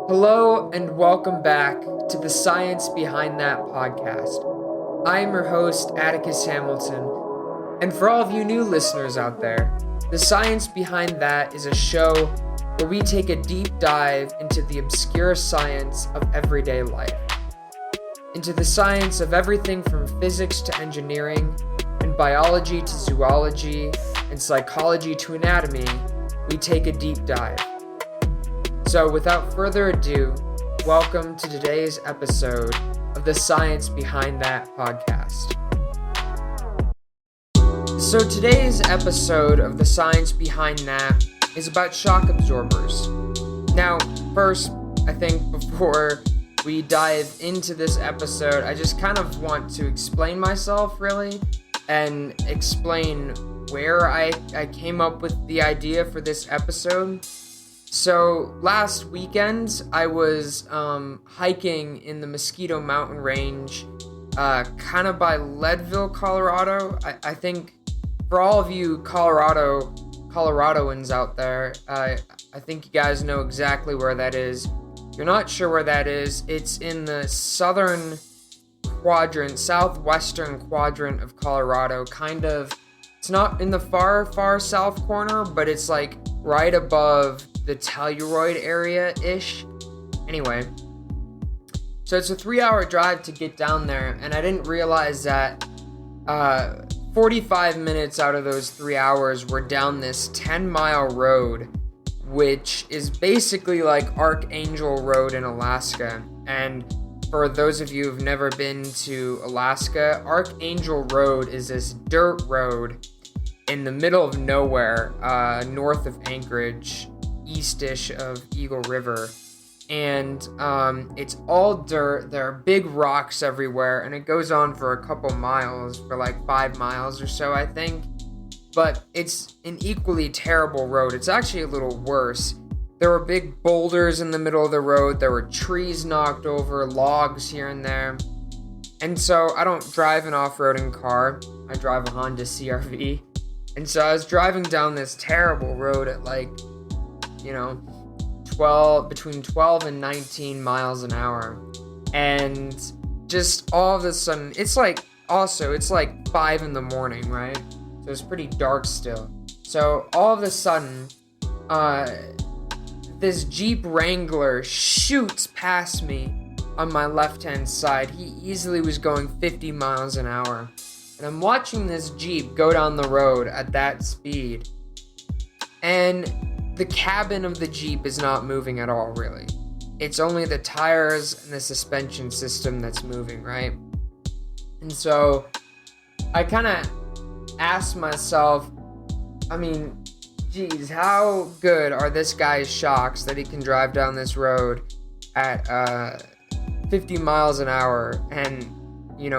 Hello and welcome back to the Science Behind That podcast. I am your host, Atticus Hamilton, and for all of you new listeners out there, the Science Behind That is a show where we take a deep dive into the obscure science of everyday life. Into the science of everything from physics to engineering, and biology to zoology, and psychology to anatomy, we take a deep dive. So without further ado, welcome to today's episode of the Science Behind That podcast. So today's episode of the Science Behind That is about shock absorbers. Now, first, I think before we dive into this episode, I just kind of want to explain myself, really, and explain where I came up with the idea for this episode. So last weekend, I was hiking in the Mosquito Mountain Range, kind of by Leadville, Colorado. I think for all of you Coloradoans out there, I think you guys know exactly where that is. If you're not sure where that is, it's in the southwestern quadrant of Colorado, kind of. It's not in the far south corner, but it's like right above the Telluride area-ish. Anyway, so it's a 3-hour drive to get down there, and I didn't realize that 45 minutes out of those 3 hours were down this 10-mile road, which is basically like Archangel Road in Alaska. And for those of you who've never been to Alaska, Archangel Road is this dirt road in the middle of nowhere, north of Anchorage, east-ish of Eagle River, and it's all dirt. There are big rocks everywhere, and it goes on for a couple miles, for like 5 miles or so, I think, but it's an equally terrible road. It's actually a little worse. There were big boulders in the middle of the road, there were trees knocked over, logs here and there, and so I don't drive an off-roading car. I drive a Honda CR-V, and so I was driving down this terrible road at like, between 12 and 19 miles an hour. And just all of a sudden, it's like 5 in the morning, right? So it's pretty dark still. So all of a sudden, this Jeep Wrangler shoots past me on my left-hand side. He easily was going 50 miles an hour. And I'm watching this Jeep go down the road at that speed. And the cabin of the Jeep is not moving at all, really. It's only the tires and the suspension system that's moving, right? And so I kind of asked myself, geez, how good are this guy's shocks that he can drive down this road at 50 miles an hour and,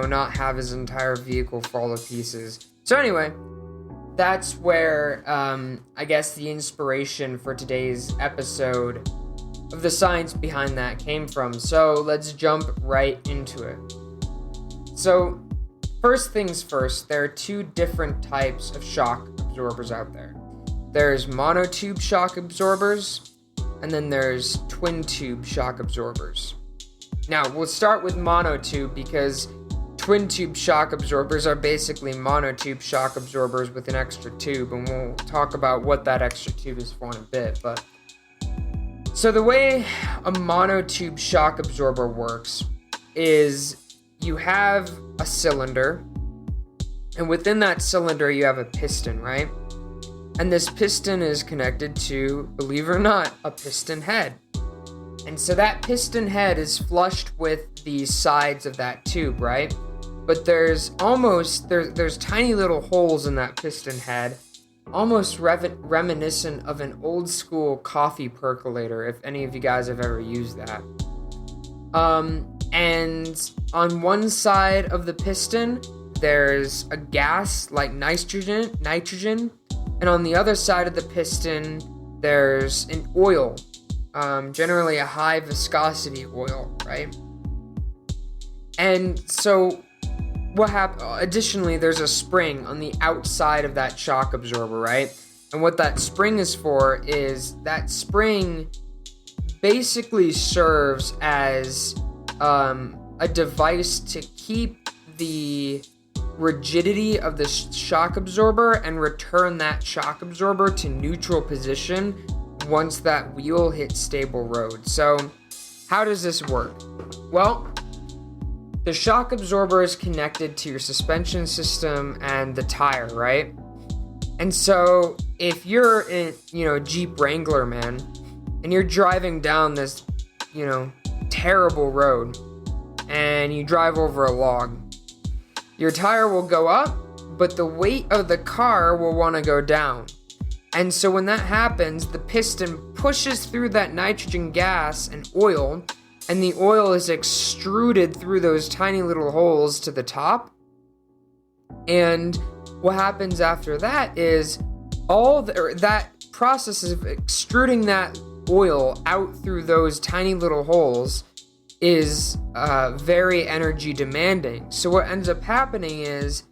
not have his entire vehicle fall to pieces? So anyway, that's where, I guess the inspiration for today's episode of the science behind that came from. So let's jump right into it. So first things first, there are two different types of shock absorbers out there. There's monotube shock absorbers, and then there's twin tube shock absorbers. Now, we'll start with monotube because twin tube shock absorbers are basically monotube shock absorbers with an extra tube, and we'll talk about what that extra tube is for in a bit. But so the way a monotube shock absorber works is you have a cylinder, and within that cylinder you have a piston, right? And this piston is connected to, believe it or not, a piston head. And so that piston head is flushed with the sides of that tube, right? But there's tiny little holes in that piston head, almost reminiscent of an old school coffee percolator, if any of you guys have ever used that. And on one side of the piston, there's a gas like nitrogen, and on the other side of the piston, there's an oil, generally a high viscosity oil, right? And so additionally, there's a spring on the outside of that shock absorber, right? And what that spring is for is that spring basically serves as a device to keep the rigidity of the shock absorber and return that shock absorber to neutral position once that wheel hits stable road. So how does this work? Well, the shock absorber is connected to your suspension system and the tire, right? And so if you're in, Jeep Wrangler, man, and you're driving down this, terrible road, and you drive over a log, your tire will go up, but the weight of the car will want to go down. And so when that happens, the piston pushes through that nitrogen gas and oil, and the oil is extruded through those tiny little holes to the top. And what happens after that is that process of extruding that oil out through those tiny little holes is very energy demanding. So what ends up happening is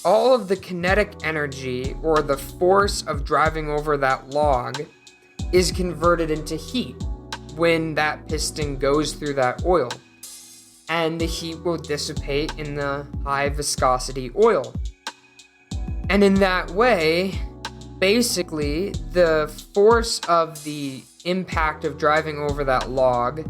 all of the kinetic energy, or the force of driving over that log, is converted into heat when that piston goes through that oil. And the heat will dissipate in the high viscosity oil. And in that way, basically, the force of the impact of driving over that log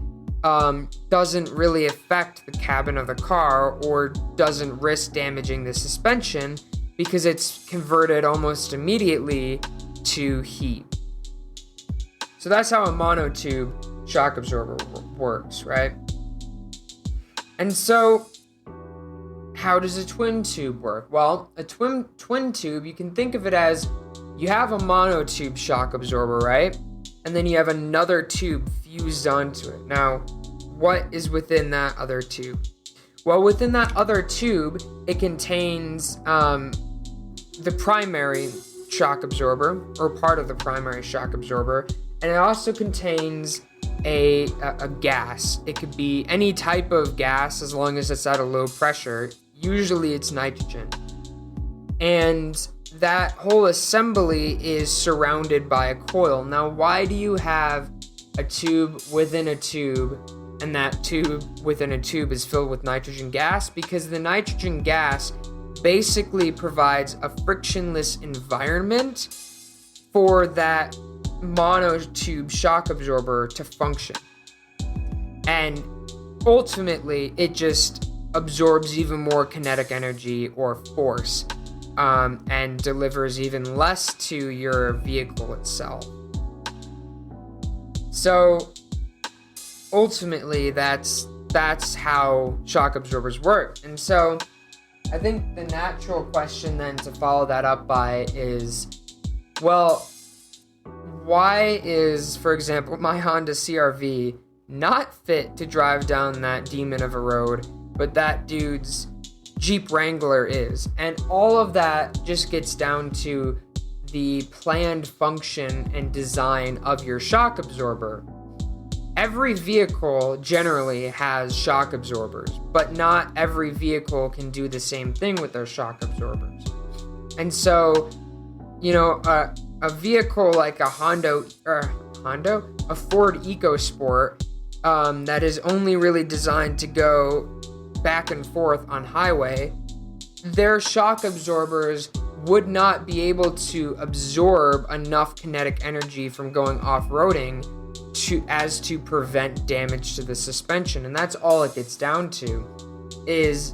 doesn't really affect the cabin of the car, or doesn't risk damaging the suspension, because it's converted almost immediately to heat. So that's how a monotube shock absorber works, right? And so how does a twin tube work? Well, a twin tube, you can think of it as you have a monotube shock absorber, right? And then you have another tube fused onto it. Now, what is within that other tube? Well, within that other tube, it contains the primary shock absorber, or part of the primary shock absorber, and it also contains a gas. It could be any type of gas as long as it's at a low pressure. Usually it's nitrogen. And that whole assembly is surrounded by a coil. Now, why do you have a tube within a tube, and that tube within a tube is filled with nitrogen gas? Because the nitrogen gas basically provides a frictionless environment for that monotube shock absorber to function. And ultimately, it just absorbs even more kinetic energy or force, and delivers even less to your vehicle itself. So ultimately, that's how shock absorbers work. And so I think the natural question then to follow that up by is, well, why is, for example, my Honda CR-V not fit to drive down that demon of a road, but that dude's Jeep Wrangler is? And all of that just gets down to the planned function and design of your shock absorber. Every vehicle generally has shock absorbers, but not every vehicle can do the same thing with their shock absorbers. And so, a vehicle like a Ford EcoSport, that is only really designed to go back and forth on highway, their shock absorbers would not be able to absorb enough kinetic energy from going off-roading to prevent damage to the suspension. And that's all it gets down to, is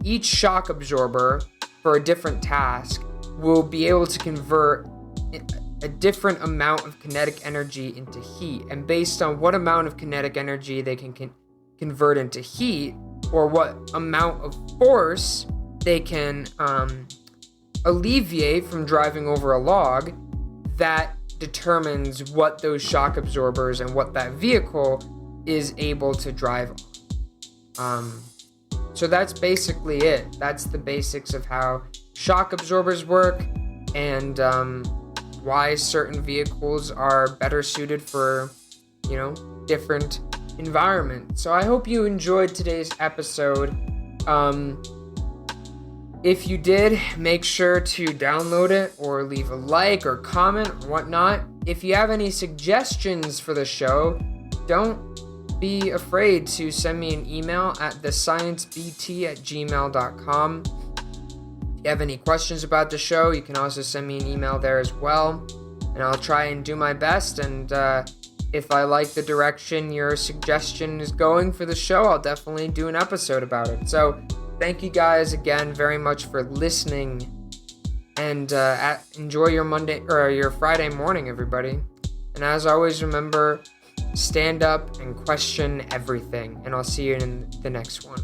each shock absorber for a different task will be able to convert a different amount of kinetic energy into heat. And based on what amount of kinetic energy they can convert into heat, or what amount of force they can alleviate from driving over a log, that determines what those shock absorbers and what that vehicle is able to drive on. So that's basically it. That's the basics of how shock absorbers work, and why certain vehicles are better suited for, different environments. So I hope you enjoyed today's episode. If you did, make sure to download it or leave a like or comment or whatnot. if you have any suggestions for the show, don't be afraid to send me an email at thesciencebt@gmail.com. If you have any questions about the show, you can also send me an email there as well, and I'll try and do my best. And if I like the direction your suggestion is going for the show, I'll definitely do an episode about it. So thank you guys again very much for listening, and enjoy your Monday or your Friday morning, everybody. And as always, remember, stand up and question everything, and I'll see you in the next one.